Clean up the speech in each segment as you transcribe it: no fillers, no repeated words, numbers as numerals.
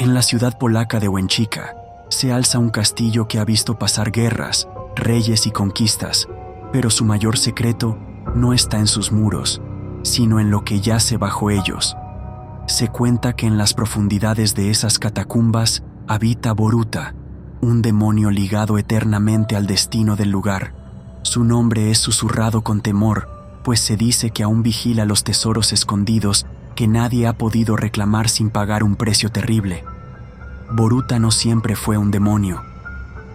En la ciudad polaca de Łęczyca se alza un castillo que ha visto pasar guerras, reyes y conquistas, pero su mayor secreto no está en sus muros, sino en lo que yace bajo ellos. Se cuenta que en las profundidades de esas catacumbas habita Boruta, un demonio ligado eternamente al destino del lugar. Su nombre es susurrado con temor, pues se dice que aún vigila los tesoros escondidos que nadie ha podido reclamar sin pagar un precio terrible. Boruta no siempre fue un demonio.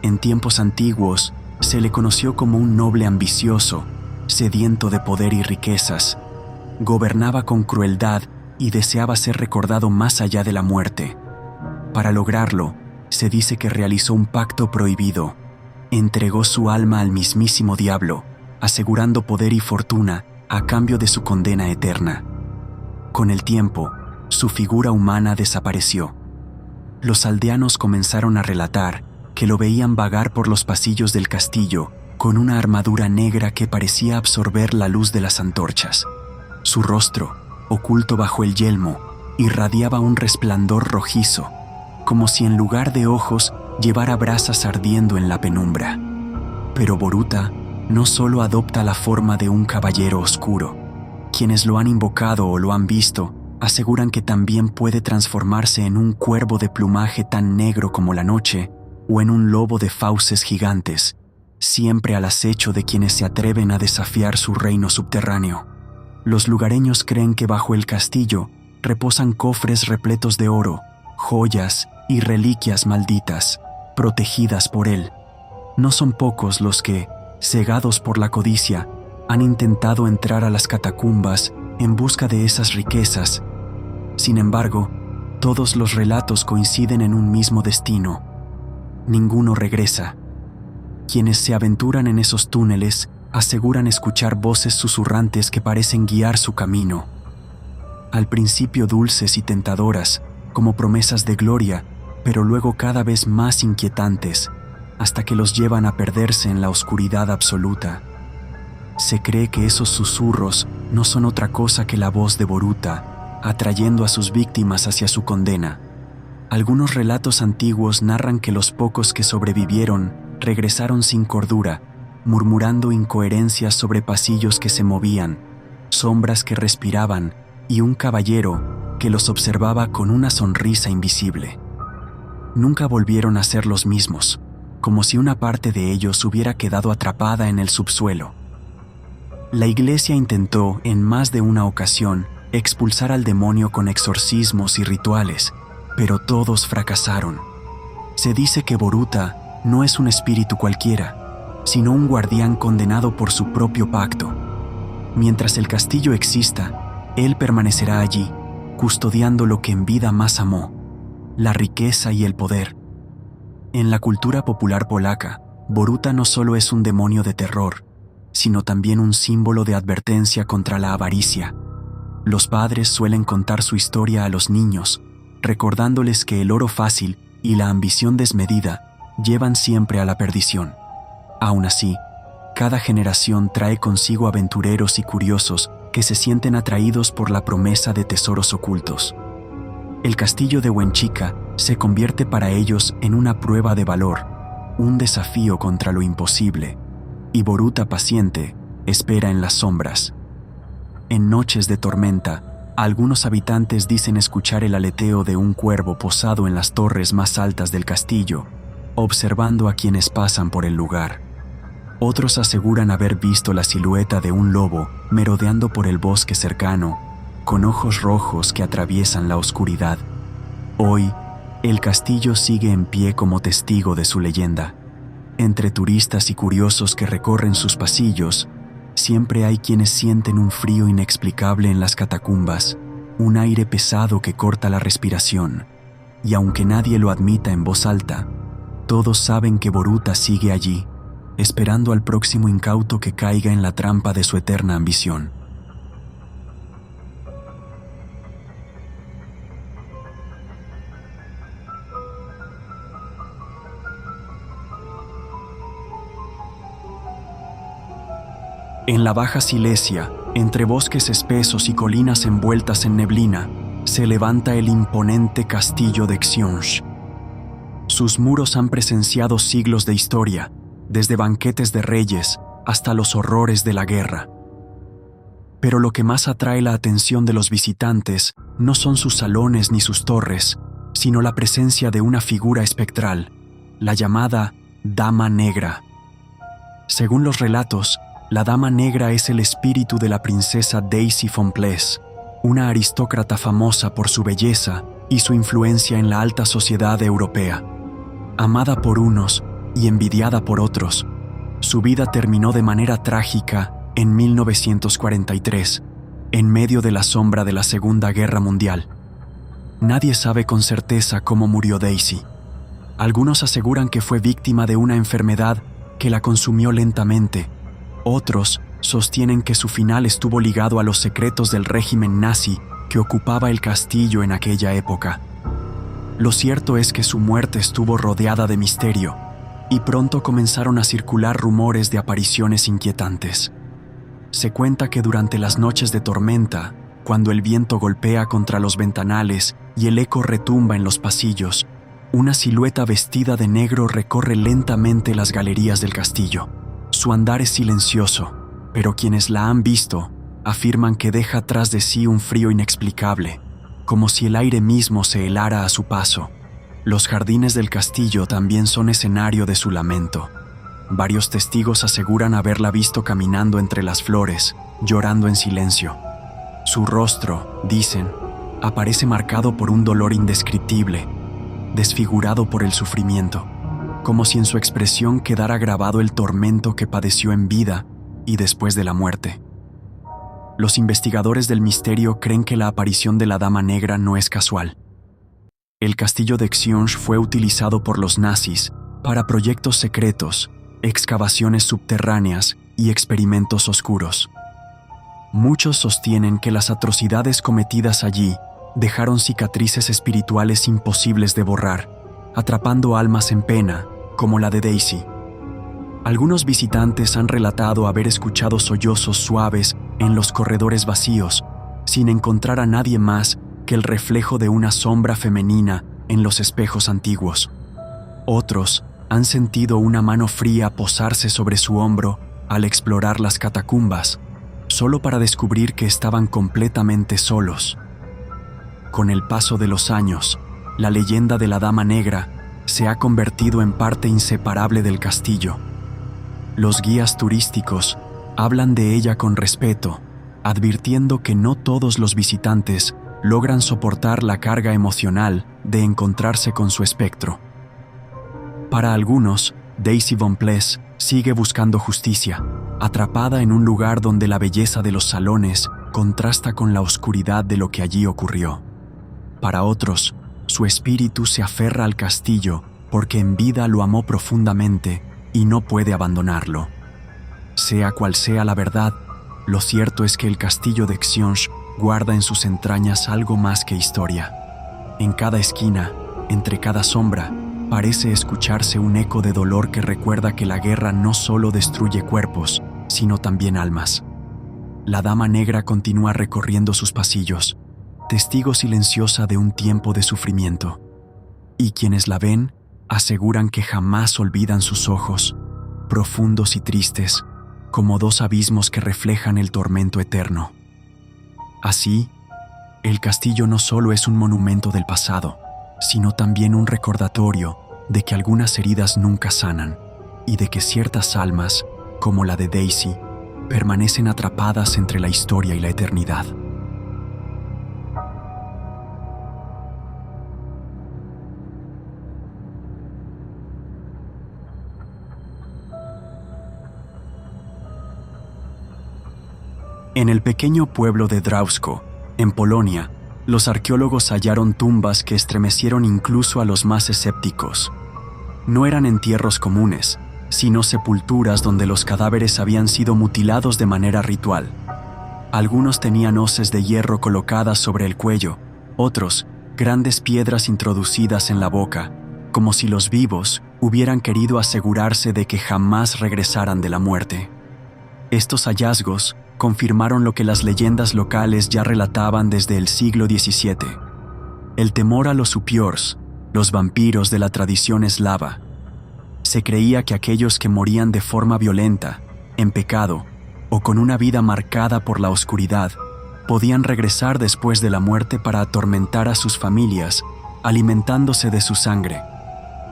En tiempos antiguos se le conoció como un noble ambicioso, sediento de poder y riquezas. Gobernaba con crueldad y deseaba ser recordado más allá de la muerte. Para lograrlo, se dice que realizó un pacto prohibido. Entregó su alma al mismísimo diablo, asegurando poder y fortuna a cambio de su condena eterna. Con el tiempo, su figura humana desapareció. Los aldeanos comenzaron a relatar que lo veían vagar por los pasillos del castillo con una armadura negra que parecía absorber la luz de las antorchas. Su rostro, oculto bajo el yelmo, irradiaba un resplandor rojizo, como si en lugar de ojos llevara brasas ardiendo en la penumbra. Pero Boruta no solo adopta la forma de un caballero oscuro. Quienes lo han invocado o lo han visto aseguran que también puede transformarse en un cuervo de plumaje tan negro como la noche o en un lobo de fauces gigantes, siempre al acecho de quienes se atreven a desafiar su reino subterráneo. Los lugareños creen que bajo el castillo reposan cofres repletos de oro, joyas y reliquias malditas, protegidas por él. No son pocos los que, cegados por la codicia, han intentado entrar a las catacumbas en busca de esas riquezas. Sin embargo, todos los relatos coinciden en un mismo destino. Ninguno regresa. Quienes se aventuran en esos túneles aseguran escuchar voces susurrantes que parecen guiar su camino. Al principio dulces y tentadoras, como promesas de gloria, pero luego cada vez más inquietantes, hasta que los llevan a perderse en la oscuridad absoluta. Se cree que esos susurros no son otra cosa que la voz de Boruta, atrayendo a sus víctimas hacia su condena. Algunos relatos antiguos narran que los pocos que sobrevivieron regresaron sin cordura, murmurando incoherencias sobre pasillos que se movían, sombras que respiraban y un caballero que los observaba con una sonrisa invisible. Nunca volvieron a ser los mismos, como si una parte de ellos hubiera quedado atrapada en el subsuelo. La iglesia intentó, en más de una ocasión, expulsar al demonio con exorcismos y rituales, pero todos fracasaron. Se dice que Boruta no es un espíritu cualquiera, sino un guardián condenado por su propio pacto. Mientras el castillo exista, él permanecerá allí, custodiando lo que en vida más amó, la riqueza y el poder. En la cultura popular polaca, Boruta no solo es un demonio de terror, sino también un símbolo de advertencia contra la avaricia. Los padres suelen contar su historia a los niños, recordándoles que el oro fácil y la ambición desmedida llevan siempre a la perdición. Aún así, cada generación trae consigo aventureros y curiosos que se sienten atraídos por la promesa de tesoros ocultos. El castillo de Łęczyca se convierte para ellos en una prueba de valor, un desafío contra lo imposible, y Boruta paciente espera en las sombras. En noches de tormenta, algunos habitantes dicen escuchar el aleteo de un cuervo posado en las torres más altas del castillo, observando a quienes pasan por el lugar. Otros aseguran haber visto la silueta de un lobo merodeando por el bosque cercano, con ojos rojos que atraviesan la oscuridad. Hoy, el castillo sigue en pie como testigo de su leyenda. Entre turistas y curiosos que recorren sus pasillos, siempre hay quienes sienten un frío inexplicable en las catacumbas, un aire pesado que corta la respiración, y aunque nadie lo admita en voz alta, todos saben que Boruta sigue allí, esperando al próximo incauto que caiga en la trampa de su eterna ambición. En la Baja Silesia, entre bosques espesos y colinas envueltas en neblina, se levanta el imponente castillo de Xiong. Sus muros han presenciado siglos de historia, desde banquetes de reyes hasta los horrores de la guerra. Pero lo que más atrae la atención de los visitantes no son sus salones ni sus torres, sino la presencia de una figura espectral, la llamada Dama Negra. Según los relatos, la Dama Negra es el espíritu de la princesa Daisy von Pless, una aristócrata famosa por su belleza y su influencia en la alta sociedad europea. Amada por unos y envidiada por otros, su vida terminó de manera trágica en 1943, en medio de la sombra de la Segunda Guerra Mundial. Nadie sabe con certeza cómo murió Daisy. Algunos aseguran que fue víctima de una enfermedad que la consumió lentamente. Otros sostienen que su final estuvo ligado a los secretos del régimen nazi que ocupaba el castillo en aquella época. Lo cierto es que su muerte estuvo rodeada de misterio, y pronto comenzaron a circular rumores de apariciones inquietantes. Se cuenta que durante las noches de tormenta, cuando el viento golpea contra los ventanales y el eco retumba en los pasillos, una silueta vestida de negro recorre lentamente las galerías del castillo. Su andar es silencioso, pero quienes la han visto afirman que deja tras de sí un frío inexplicable, como si el aire mismo se helara a su paso. Los jardines del castillo también son escenario de su lamento. Varios testigos aseguran haberla visto caminando entre las flores, llorando en silencio. Su rostro, dicen, aparece marcado por un dolor indescriptible, desfigurado por el sufrimiento, como si en su expresión quedara grabado el tormento que padeció en vida y después de la muerte. Los investigadores del misterio creen que la aparición de la Dama Negra no es casual. El castillo de Xiong fue utilizado por los nazis para proyectos secretos, excavaciones subterráneas y experimentos oscuros. Muchos sostienen que las atrocidades cometidas allí dejaron cicatrices espirituales imposibles de borrar, atrapando almas en pena, como la de Daisy. Algunos visitantes han relatado haber escuchado sollozos suaves en los corredores vacíos, sin encontrar a nadie más que el reflejo de una sombra femenina en los espejos antiguos. Otros han sentido una mano fría posarse sobre su hombro al explorar las catacumbas, solo para descubrir que estaban completamente solos. Con el paso de los años, la leyenda de la Dama Negra se ha convertido en parte inseparable del castillo. Los guías turísticos hablan de ella con respeto, advirtiendo que no todos los visitantes logran soportar la carga emocional de encontrarse con su espectro. Para algunos, Daisy von Pless sigue buscando justicia, atrapada en un lugar donde la belleza de los salones contrasta con la oscuridad de lo que allí ocurrió. Para otros, su espíritu se aferra al castillo porque en vida lo amó profundamente y no puede abandonarlo. Sea cual sea la verdad, lo cierto es que el castillo de Xiong guarda en sus entrañas algo más que historia. En cada esquina, entre cada sombra, parece escucharse un eco de dolor que recuerda que la guerra no solo destruye cuerpos, sino también almas. La Dama Negra continúa recorriendo sus pasillos, testigo silenciosa de un tiempo de sufrimiento. Y quienes la ven aseguran que jamás olvidan sus ojos, profundos y tristes, como dos abismos que reflejan el tormento eterno. Así, el castillo no solo es un monumento del pasado, sino también un recordatorio de que algunas heridas nunca sanan y de que ciertas almas, como la de Daisy, permanecen atrapadas entre la historia y la eternidad. En el pequeño pueblo de Drawsko, en Polonia, los arqueólogos hallaron tumbas que estremecieron incluso a los más escépticos. No eran entierros comunes, sino sepulturas donde los cadáveres habían sido mutilados de manera ritual. Algunos tenían hoces de hierro colocadas sobre el cuello, otros, grandes piedras introducidas en la boca, como si los vivos hubieran querido asegurarse de que jamás regresaran de la muerte. Estos hallazgos confirmaron lo que las leyendas locales ya relataban desde el siglo XVII. El temor a los upiors, los vampiros de la tradición eslava. Se creía que aquellos que morían de forma violenta, en pecado o con una vida marcada por la oscuridad, podían regresar después de la muerte para atormentar a sus familias, alimentándose de su sangre.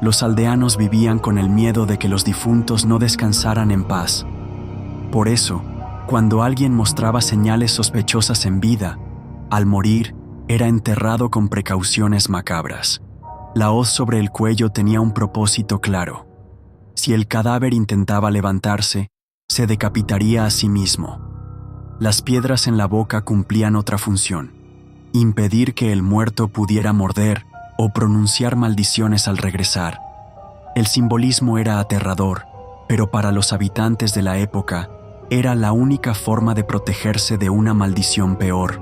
Los aldeanos vivían con el miedo de que los difuntos no descansaran en paz. Por eso, cuando alguien mostraba señales sospechosas en vida, al morir, era enterrado con precauciones macabras. La hoz sobre el cuello tenía un propósito claro. Si el cadáver intentaba levantarse, se decapitaría a sí mismo. Las piedras en la boca cumplían otra función: impedir que el muerto pudiera morder o pronunciar maldiciones al regresar. El simbolismo era aterrador, pero para los habitantes de la época, era la única forma de protegerse de una maldición peor.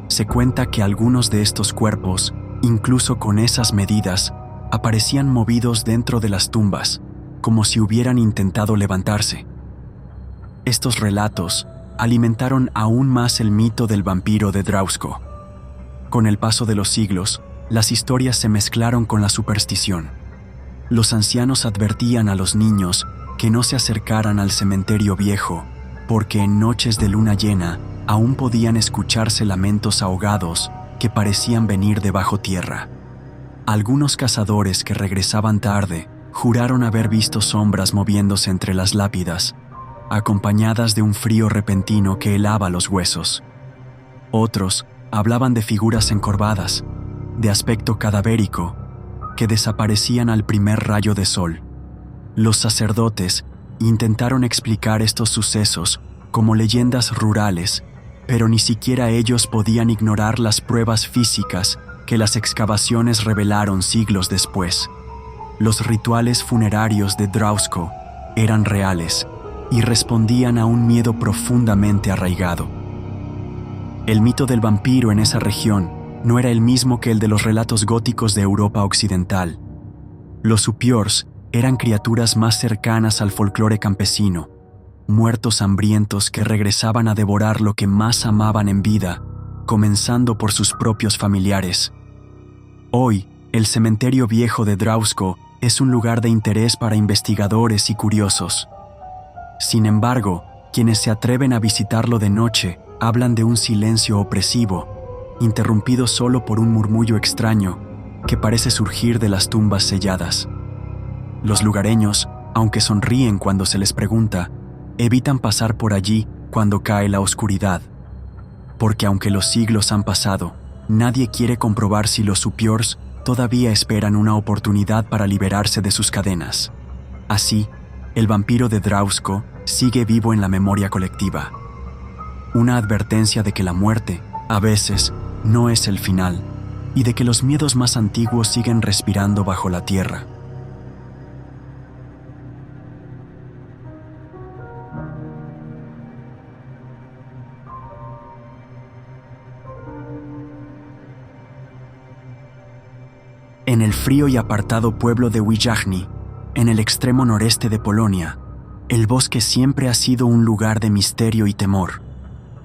Se cuenta que algunos de estos cuerpos, incluso con esas medidas, aparecían movidos dentro de las tumbas, como si hubieran intentado levantarse. Estos relatos alimentaron aún más el mito del vampiro de Drauzco. Con el paso de los siglos, las historias se mezclaron con la superstición. Los ancianos advertían a los niños que no se acercaran al cementerio viejo, porque en noches de luna llena aún podían escucharse lamentos ahogados que parecían venir de bajo tierra. Algunos cazadores que regresaban tarde juraron haber visto sombras moviéndose entre las lápidas, acompañadas de un frío repentino que helaba los huesos. Otros hablaban de figuras encorvadas, de aspecto cadavérico, que desaparecían al primer rayo de sol. Los sacerdotes intentaron explicar estos sucesos como leyendas rurales, pero ni siquiera ellos podían ignorar las pruebas físicas que las excavaciones revelaron siglos después. Los rituales funerarios de Drauzco eran reales y respondían a un miedo profundamente arraigado. El mito del vampiro en esa región no era el mismo que el de los relatos góticos de Europa occidental. Los upiors eran criaturas más cercanas al folclore campesino, muertos hambrientos que regresaban a devorar lo que más amaban en vida, comenzando por sus propios familiares. Hoy, el cementerio viejo de Drauzco es un lugar de interés para investigadores y curiosos. Sin embargo, quienes se atreven a visitarlo de noche hablan de un silencio opresivo, interrumpido solo por un murmullo extraño que parece surgir de las tumbas selladas. Los lugareños, aunque sonríen cuando se les pregunta, evitan pasar por allí cuando cae la oscuridad, porque aunque los siglos han pasado, nadie quiere comprobar si los upiors todavía esperan una oportunidad para liberarse de sus cadenas. Así, el vampiro de Drauzco sigue vivo en la memoria colectiva. Una advertencia de que la muerte, a veces, no es el final, y de que los miedos más antiguos siguen respirando bajo la tierra. En el frío y apartado pueblo de Wiejany, en el extremo noreste de Polonia, el bosque siempre ha sido un lugar de misterio y temor.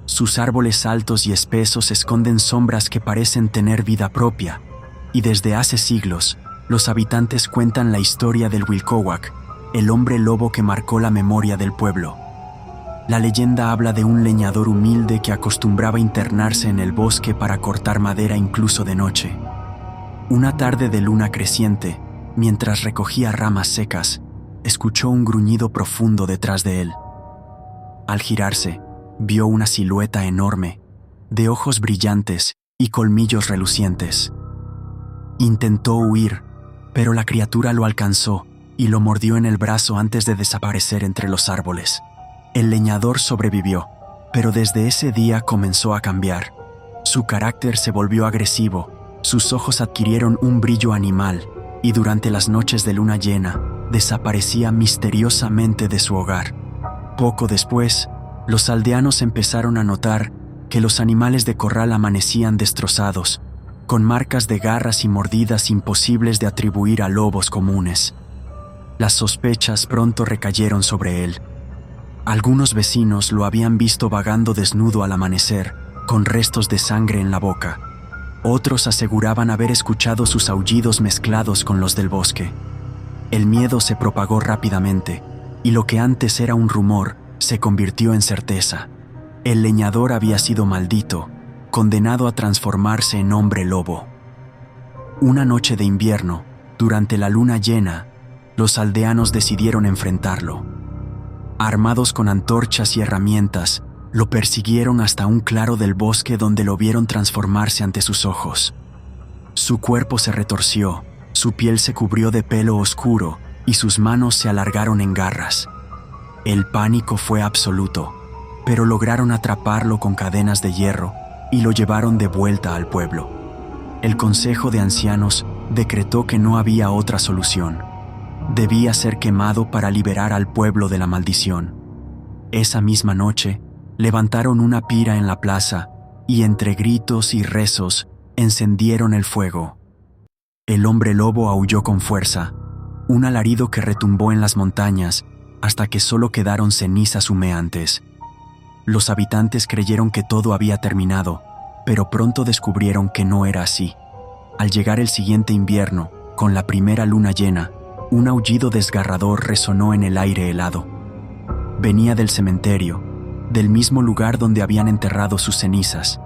Sus árboles altos y espesos esconden sombras que parecen tener vida propia, y desde hace siglos, los habitantes cuentan la historia del Wilkołak, el hombre lobo que marcó la memoria del pueblo. La leyenda habla de un leñador humilde que acostumbraba internarse en el bosque para cortar madera incluso de noche. Una tarde de luna creciente, mientras recogía ramas secas, escuchó un gruñido profundo detrás de él. Al girarse, vio una silueta enorme, de ojos brillantes y colmillos relucientes. Intentó huir, pero la criatura lo alcanzó y lo mordió en el brazo antes de desaparecer entre los árboles. El leñador sobrevivió, pero desde ese día comenzó a cambiar. Su carácter se volvió agresivo, sus ojos adquirieron un brillo animal y durante las noches de luna llena desaparecía misteriosamente de su hogar. Poco después, los aldeanos empezaron a notar que los animales de corral amanecían destrozados, con marcas de garras y mordidas imposibles de atribuir a lobos comunes. Las sospechas pronto recayeron sobre él. Algunos vecinos lo habían visto vagando desnudo al amanecer, con restos de sangre en la boca. Otros aseguraban haber escuchado sus aullidos mezclados con los del bosque. El miedo se propagó rápidamente, y lo que antes era un rumor se convirtió en certeza. El leñador había sido maldito, condenado a transformarse en hombre lobo. Una noche de invierno, durante la luna llena, los aldeanos decidieron enfrentarlo. Armados con antorchas y herramientas, lo persiguieron hasta un claro del bosque donde lo vieron transformarse ante sus ojos. Su cuerpo se retorció, su piel se cubrió de pelo oscuro y sus manos se alargaron en garras. El pánico fue absoluto, pero lograron atraparlo con cadenas de hierro y lo llevaron de vuelta al pueblo. El Consejo de Ancianos decretó que no había otra solución. Debía ser quemado para liberar al pueblo de la maldición. Esa misma noche, levantaron una pira en la plaza y entre gritos y rezos encendieron el fuego. El hombre lobo aulló con fuerza, un alarido que retumbó en las montañas hasta que solo quedaron cenizas humeantes. Los habitantes creyeron que todo había terminado, pero pronto descubrieron que no era así. Al llegar el siguiente invierno, con la primera luna llena, un aullido desgarrador resonó en el aire helado. Venía del cementerio, del mismo lugar donde habían enterrado sus cenizas.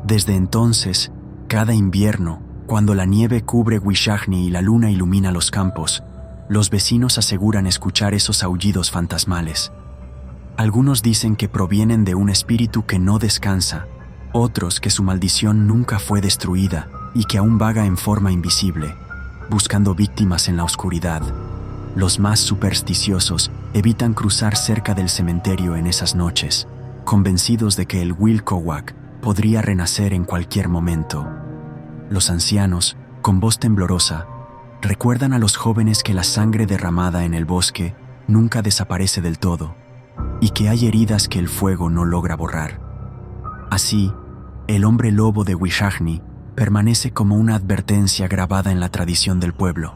Desde entonces, cada invierno, cuando la nieve cubre Wishagni y la luna ilumina los campos, los vecinos aseguran escuchar esos aullidos fantasmales. Algunos dicen que provienen de un espíritu que no descansa, otros que su maldición nunca fue destruida y que aún vaga en forma invisible, buscando víctimas en la oscuridad. Los más supersticiosos evitan cruzar cerca del cementerio en esas noches, convencidos de que el Wilcowack podría renacer en cualquier momento. Los ancianos, con voz temblorosa, recuerdan a los jóvenes que la sangre derramada en el bosque nunca desaparece del todo y que hay heridas que el fuego no logra borrar. Así, el hombre lobo de Wishagni permanece como una advertencia grabada en la tradición del pueblo,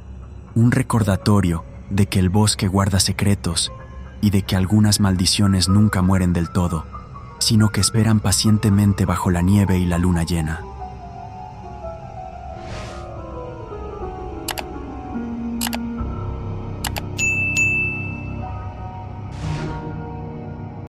un recordatorio de que el bosque guarda secretos y de que algunas maldiciones nunca mueren del todo, sino que esperan pacientemente bajo la nieve y la luna llena.